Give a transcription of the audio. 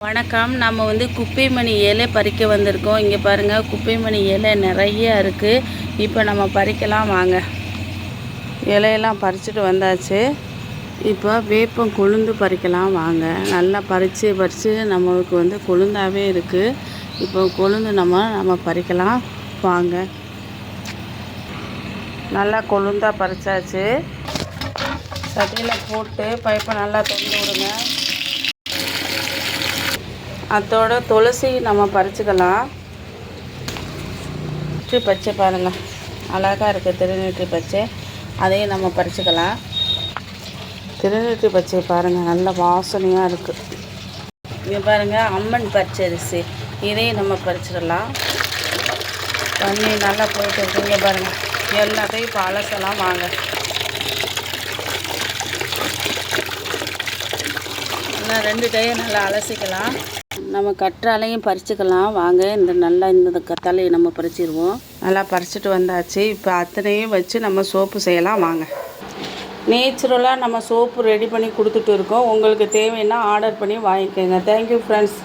வணக்கம். நம்ம குப்பைமணி இலை பறிக்க வந்திருக்கோம். இங்கே பாருங்கள், குப்பைமணி இலை நிறைய இருக்குது. இப்போ நம்ம பறிக்கலாம் வாங்க. இலையெல்லாம் பறிச்சுட்டு வந்தாச்சு. இப்போ வேப்பம் கொழுந்து பறிக்கலாம் வாங்க. நல்லா பறித்து நம்மளுக்கு கொழுந்தாவே இருக்குது. இப்போ கொழுந்து நம்ம பறிக்கலாம் வாங்க. நல்லா கொழுந்தாக பறிச்சாச்சு. சட்டியில் போட்டு பைப்பை நல்லா திறந்து விடுங்க. அதோட துளசி நம்ம பறிச்சுக்கலாம். திருநீற்று பச்சை பாருங்கள், அழகாக இருக்குது திருநீற்று பச்சை. அதையும் நம்ம பறிச்சுக்கலாம். திருநீற்று பச்சை பாருங்கள், நல்ல வாசனையாக இருக்குது. இங்கே பாருங்கள், அம்மன் பச்சரிசி, இதையும் நம்ம பறிச்சிடலாம். தண்ணி நல்லா போயிட்டு இங்கே பாருங்கள், எல்லாத்தையும் இப்போ அலசலாம் வாங்க. நல்லா 2 டைம் நல்லா அலசிக்கலாம். நம்ம கற்றாலையும் பறிச்சுக்கலாம் வாங்க. இந்த கத்தாலையை நம்ம பறிச்சிடுவோம். நல்லா பறிச்சுட்டு வந்தாச்சு. இப்போ அத்தனையும் வச்சு நம்ம சோப்பு செய்யலாம் வாங்க. நேச்சுரலாக நம்ம சோப்பு ரெடி பண்ணி கொடுத்துட்டு இருக்கோம். உங்களுக்கு தேவைன்னா ஆர்டர் பண்ணி வாங்கிக்கோங்க. Thank you friends.